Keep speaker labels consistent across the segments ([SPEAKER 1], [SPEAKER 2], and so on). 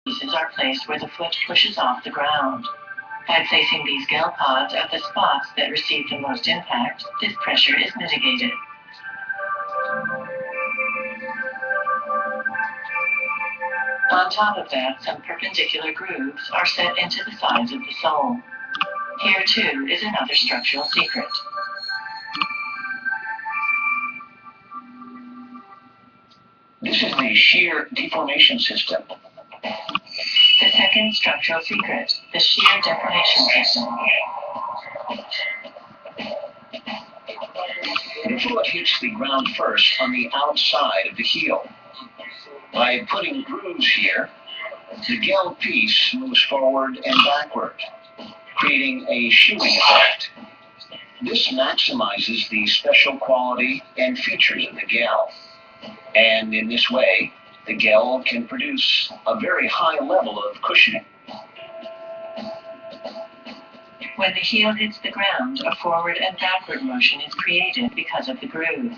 [SPEAKER 1] pieces are placed where the foot pushes off the ground. By placing these gel pods at the spots that receive the most impact, this pressure is mitigated. On top of that, some perpendicular grooves are set into the sides of the sole. Here, too, is another structural secret.
[SPEAKER 2] This is the shear deformation system.
[SPEAKER 1] The second structural secret, the shear deformation system.
[SPEAKER 2] The foot hits the ground first on the outside of the heel. By putting grooves here, the gel piece moves forward and backward, creating a shoeing effect. This maximizes the special quality and features of the gel. And in this way, the gel can produce a very high level of cushioning.
[SPEAKER 1] When the heel hits the ground, a forward and backward motion is created because of the grooves.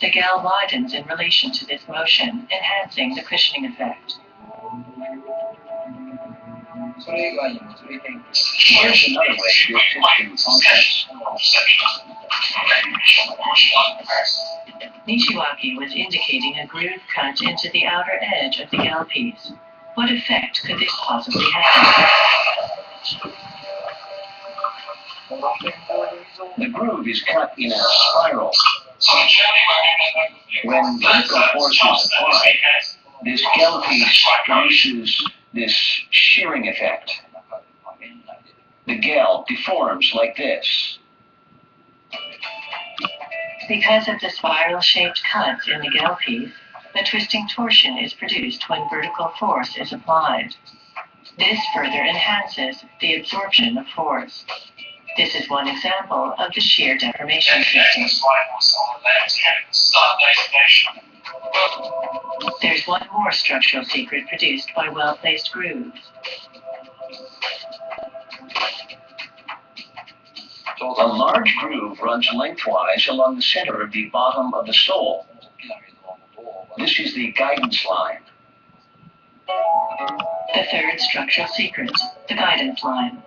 [SPEAKER 1] The gel widens in relation to this motion, enhancing the cushioning effect.
[SPEAKER 2] Here's another way this system functions.
[SPEAKER 1] Nishiwaki was indicating a groove cut into the outer edge of the gel piece. What effect could this possibly have?
[SPEAKER 2] The groove is cut in a spiral. When vertical force is applied, this gel piece produces this shearing effect. The gel deforms like this.
[SPEAKER 1] Because of the spiral-shaped cuts in the gel piece, the twisting torsion is produced when vertical force is applied. This further enhances the absorption of force. This is one example of the shear deformation system. There's one more structural secret produced by well-placed grooves.
[SPEAKER 2] A large groove runs lengthwise along the center of the bottom of the sole. This is the guidance line.
[SPEAKER 1] The third structural secret, the guidance line.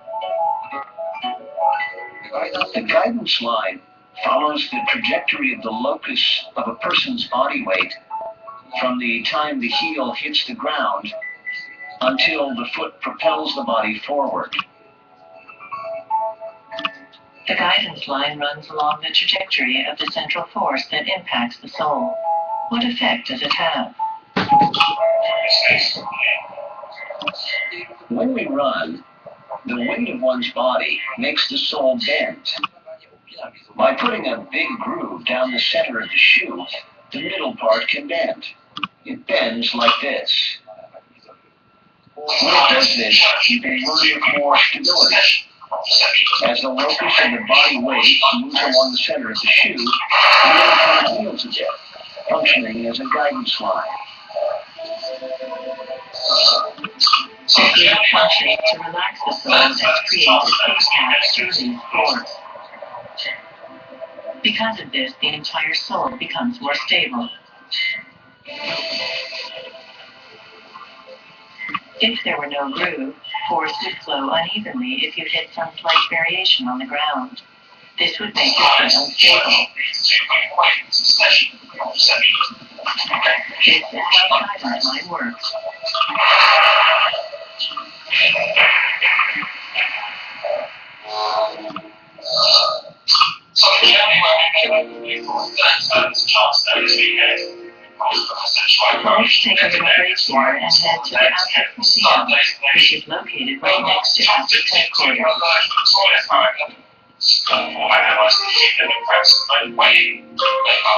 [SPEAKER 2] The guidance line follows the trajectory of the locus of a person's body weight from the time the heel hits the ground until the foot propels the body forward.
[SPEAKER 1] The guidance line runs along the trajectory of the central force that impacts the sole. What effect does it have?
[SPEAKER 2] When we run, the weight of one's body makes the sole bend. By putting a big groove down the center of the shoe, the middle part can bend. It bends like this. When it does this, you can run with more stability. As the locus of the body weight moves along the center of the shoe, the middle part yields a bit, functioning as a guidance line.
[SPEAKER 1] It is functioning to relax the sole and create a space-time smoothing force. Because of this, the entire sole becomes more stable. If there were no groove, force would flow unevenly if you hit some slight variation on the ground. This would make it unstable. This is how guidance line works. Let's take a little break here and head to the Aztec Museum, which is located right next to Aztec headquarters.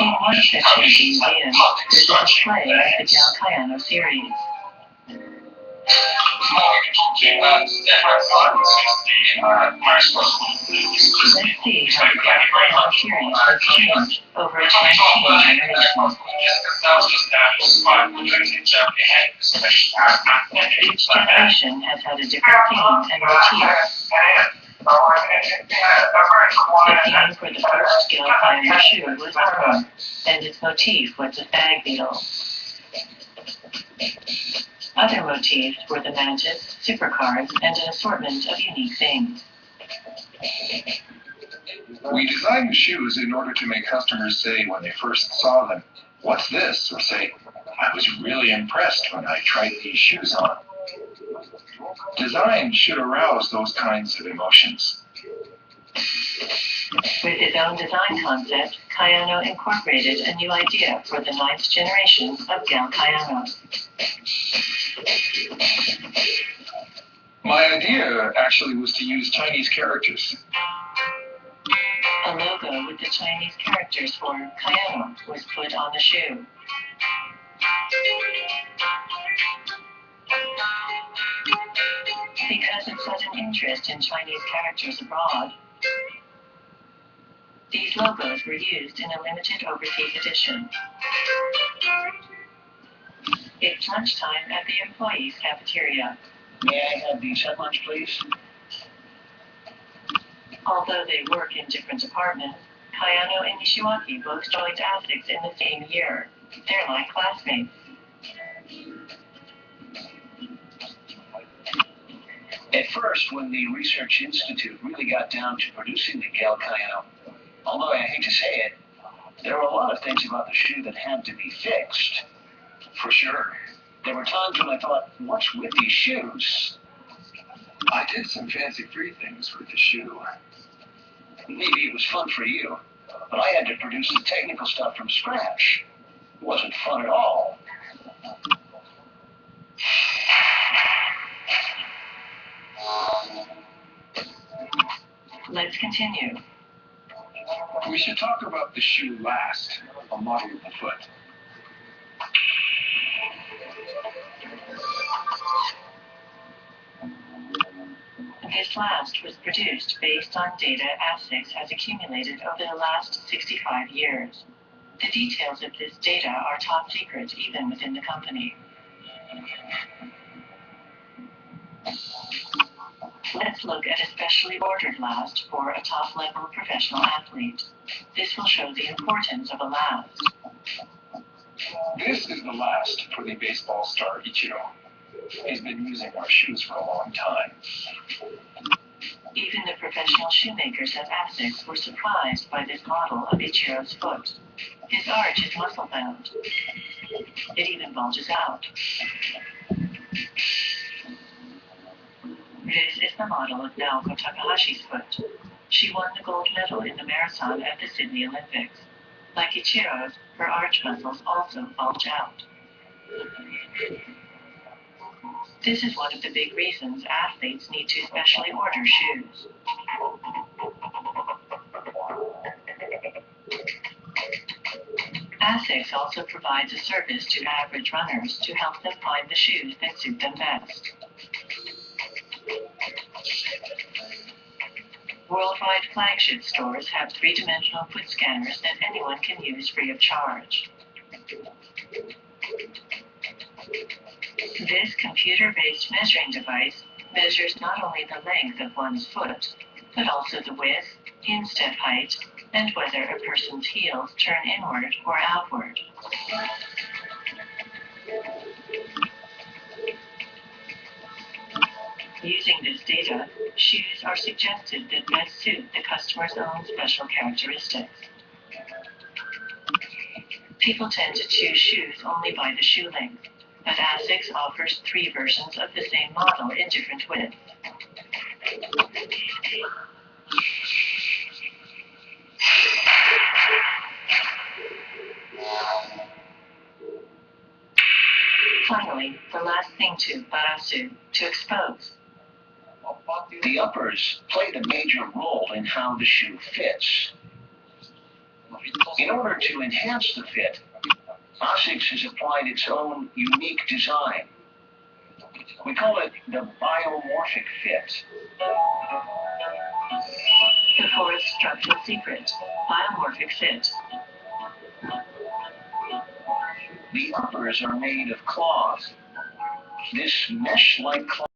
[SPEAKER 1] In one section of the museum, there's a display of the Gal Cayano series. Let's see how the Gal Cayano series has changed over its 19 generations. Each generation has had a different theme and motif. The theme for the first Gal Cayano shoe was armor, and its motif was a stag beetle. Other motifs were the mantis, supercars, and an assortment of unique things.
[SPEAKER 3] We designed the shoes in order to make customers say when they first saw them, "What's this?" or say, "I was really impressed when I tried these shoes on." Design should arouse those kinds of emotions.
[SPEAKER 1] With his own design concept, Kayano incorporated a new idea for the 9th generation of Gal Kayano.
[SPEAKER 3] My idea actually was to use Chinese characters.
[SPEAKER 1] A logo with the Chinese characters for Kayano was put on the shoe. Because of sudden interest in Chinese characters abroad, these logos were used in a limited overseas edition. It's lunchtime at the employees' cafeteria.
[SPEAKER 2] May I have these at lunch, please?
[SPEAKER 1] Although they work in different departments, Kayano and Nishiwaki both joined ASICS in the same year. They're like classmates.
[SPEAKER 2] At first, when the Research Institute really got down to producing the Gal Kayano, although I hate to say it, there were a lot of things about the shoe that had to be fixed. For sure. There were times when I thought, what's with these shoes?
[SPEAKER 3] I did some fancy free things with the shoe.
[SPEAKER 2] Maybe it was fun for you, but I had to produce the technical stuff from scratch. It wasn't fun at all.
[SPEAKER 1] Let's continue.
[SPEAKER 3] We should talk about the shoe last, a model of the foot.
[SPEAKER 1] This last was produced based on data ASICS has accumulated over the last 65 years. The details of this data are top secret even within the company. Let's look at a specially ordered last for a top-level professional athlete. This will show the importance of a last.
[SPEAKER 3] This is the last for the baseball star Ichiro. He's been using our shoes for a long time.
[SPEAKER 1] Even the professional shoemakers at ASICS were surprised by this model of Ichiro's foot. His arch is muscle-bound. It even bulges out. This is the model of Naoko Takahashi's foot. She won the gold medal in the marathon at the Sydney Olympics. Like Ichiro's, her arch muscles also bulge out. This is one of the big reasons athletes need to specially order shoes. ASICS also provides a service to average runners to help them find the shoes that suit them best. Worldwide flagship stores have three-dimensional foot scanners that anyone can use free of charge. This computer-based measuring device measures not only the length of one's foot, but also the width, instep height, and whether a person's heels turn inward or outward. Using this data, shoes are suggested that best suit the customer's own special characteristics. People tend to choose shoes only by the shoe length, but ASICS offers 3 versions of the same model in different widths. Finally, the last thing to barasu, to expose.
[SPEAKER 2] The uppers played a major role in how the shoe fits. In order to enhance the fit, ASICS has applied its own unique design. We call it the biomorphic fit.
[SPEAKER 1] The fourth structural secret, biomorphic fit.
[SPEAKER 2] The uppers are made of cloth. This mesh-like cloth